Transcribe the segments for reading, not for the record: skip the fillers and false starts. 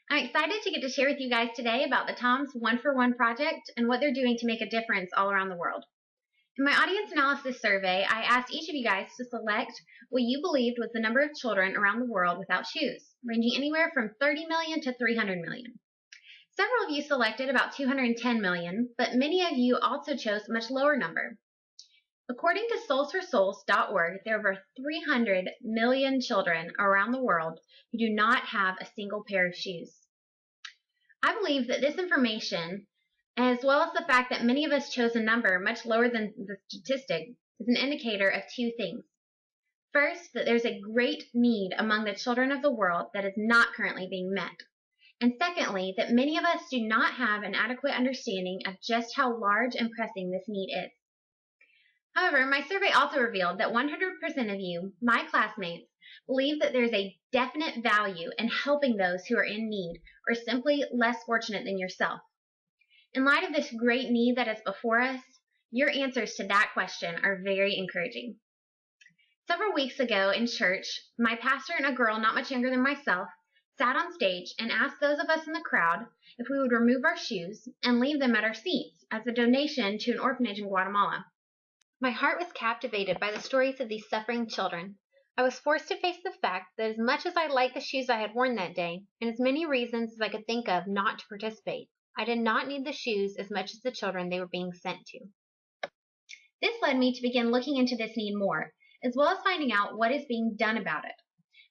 I'm excited to get to share with you guys today about the TOMS One-for-One project and what they're doing to make a difference all around the world. In my audience analysis survey, I asked each of you guys to select what you believed was the number of children around the world without shoes, ranging anywhere from 30 million to 300 million. Several of you selected about 210 million, but many of you also chose a much lower number. According to soulsforsouls.org, there are over 300 million children around the world who do not have a single pair of shoes. I believe that this information, as well as the fact that many of us chose a number much lower than the statistic, is an indicator of two things. First, that there's a great need among the children of the world that is not currently being met. And secondly, that many of us do not have an adequate understanding of just how large and pressing this need is. However, my survey also revealed that 100% of you, my classmates, believe that there's a definite value in helping those who are in need or simply less fortunate than yourself. In light of this great need that is before us, your answers to that question are very encouraging. Several weeks ago in church, my pastor and a girl not much younger than myself sat on stage and asked those of us in the crowd if we would remove our shoes and leave them at our seats as a donation to an orphanage in Guatemala. My heart was captivated by the stories of these suffering children. I was forced to face the fact that as much as I liked the shoes I had worn that day, and as many reasons as I could think of not to participate, I did not need the shoes as much as the children they were being sent to. This led me to begin looking into this need more, as well as finding out what is being done about it.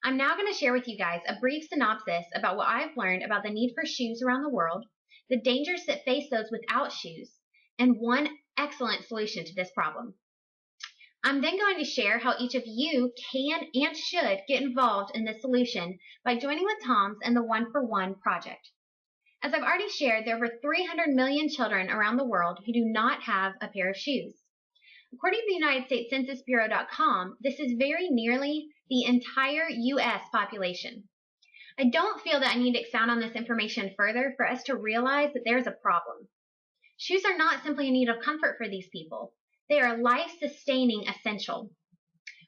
I'm now going to share with you guys a brief synopsis about what I've learned about the need for shoes around the world, the dangers that face those without shoes, and one excellent solution to this problem. I'm then going to share how each of you can and should get involved in this solution by joining with TOMS and the One-for-One project. As I've already shared, there are over 300 million children around the world who do not have a pair of shoes. According to the United States Census Bureau.com, this is very nearly the entire U.S. population. I don't feel that I need to expound on this information further for us to realize that there is a problem. Shoes are not simply a need of comfort for these people. They are a life-sustaining essential.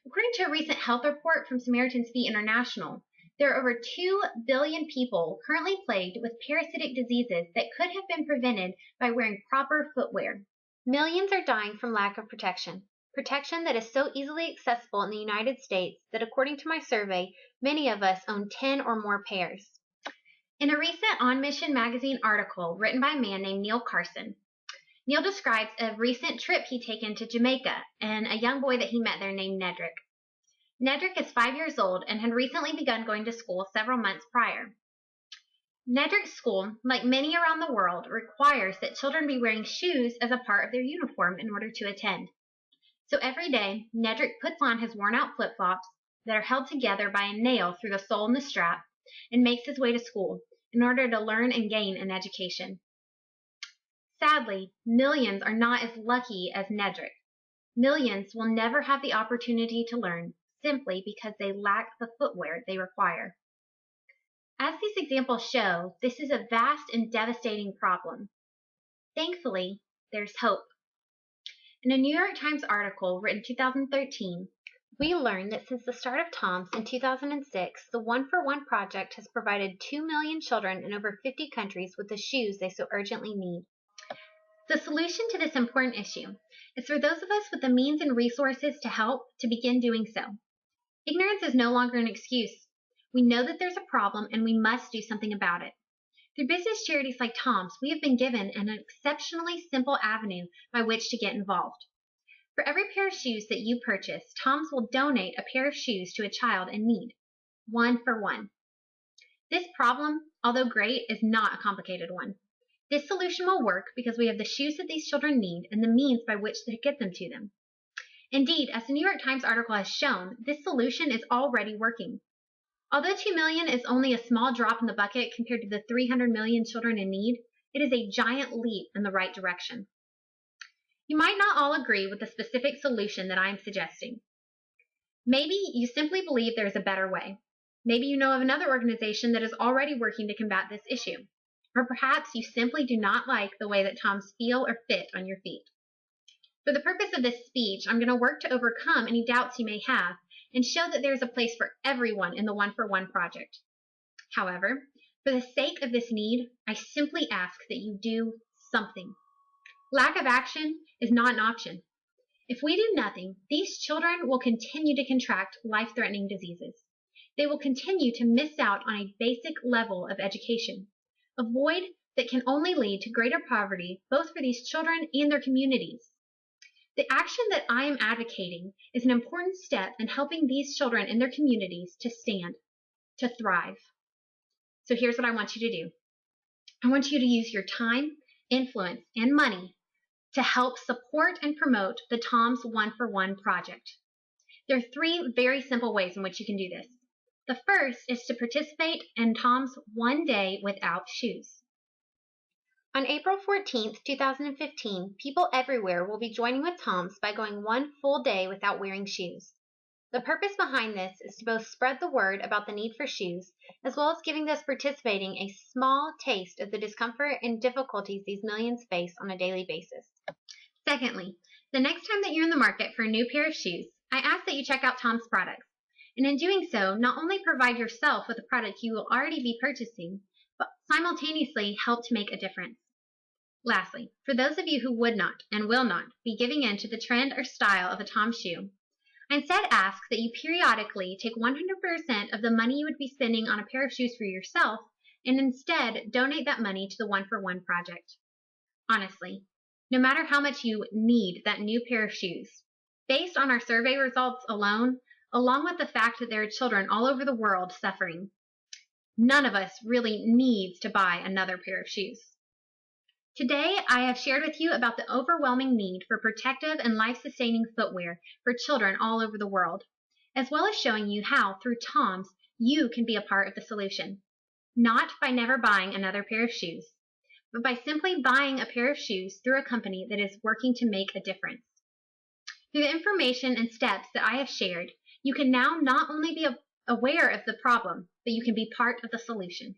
According to a recent health report from Samaritan's Feet International, there are over 2 billion people currently plagued with parasitic diseases that could have been prevented by wearing proper footwear. Millions are dying from lack of protection that is so easily accessible in the United States that according to my survey, many of us own 10 or more pairs. In a recent On Mission magazine article written by a man named Neil Carson, Neil describes a recent trip he'd taken to Jamaica and a young boy that he met there named Derrick. Derrick is 5 years old and had recently begun going to school several months prior. Derrick's school, like many around the world, requires that children be wearing shoes as a part of their uniform in order to attend. So every day, Derrick puts on his worn-out flip-flops that are held together by a nail through the sole and the strap and makes his way to school in order to learn and gain an education. Sadly, millions are not as lucky as Derrick. Millions will never have the opportunity to learn simply because they lack the footwear they require. As these examples show, this is a vast and devastating problem. Thankfully, there's hope. In a New York Times article written in 2013, we learned that since the start of TOMS in 2006, the One-for-One project has provided 2 million children in over 50 countries with the shoes they so urgently need. The solution to this important issue is for those of us with the means and resources to help to begin doing so. Ignorance is no longer an excuse. We know that there's a problem and we must do something about it. Through business charities like TOMS, we have been given an exceptionally simple avenue by which to get involved. For every pair of shoes that you purchase, TOMS will donate a pair of shoes to a child in need, one for one. This problem, although great, is not a complicated one. This solution will work because we have the shoes that these children need and the means by which to get them to them. Indeed, as the New York Times article has shown, this solution is already working. Although 2 million is only a small drop in the bucket compared to the 300 million children in need, it is a giant leap in the right direction. You might not all agree with the specific solution that I am suggesting. Maybe you simply believe there is a better way. Maybe you know of another organization that is already working to combat this issue. Or perhaps you simply do not like the way that TOMS feel or fit on your feet. For the purpose of this speech, I'm going to work to overcome any doubts you may have and show that there is a place for everyone in the One-for-One project. However, For the sake of this need, I simply ask that you do something. Lack of action is not an option. If we do nothing, these children will continue to contract life-threatening diseases. They will continue to miss out on a basic level of education, a void that can only lead to greater poverty both for these children and their communities. The action that I am advocating is an important step in helping these children and their communities to stand, to thrive. So here's what I want you to do. I want you to use your time, influence, and money to help support and promote the TOMS 1-for-1 project. There are 3 very simple ways in which you can do this. The first is to participate in TOMS 1 Day Without Shoes. On April 14, 2015, people everywhere will be joining with TOMS by going 1 full day without wearing shoes. The purpose behind this is to both spread the word about the need for shoes, as well as giving those participating a small taste of the discomfort and difficulties these millions face on a daily basis. Secondly, the next time that you're in the market for a new pair of shoes, I ask that you check out TOMS products. And in doing so, not only provide yourself with a product you will already be purchasing, but simultaneously help to make a difference. Lastly, for those of you who would not and will not be giving in to the trend or style of a TOMS shoe, I instead ask that you periodically take 100% of the money you would be spending on a pair of shoes for yourself and instead donate that money to the 1-for-1 project. Honestly, no matter how much you need that new pair of shoes, based on our survey results alone, along with the fact that there are children all over the world suffering, none of us really needs to buy another pair of shoes. Today, I have shared with you about the overwhelming need for protective and life-sustaining footwear for children all over the world, as well as showing you how, through TOMS, you can be a part of the solution. Not by never buying another pair of shoes, but by simply buying a pair of shoes through a company that is working to make a difference. Through the information and steps that I have shared, you can now not only be aware of the problem, but you can be part of the solution.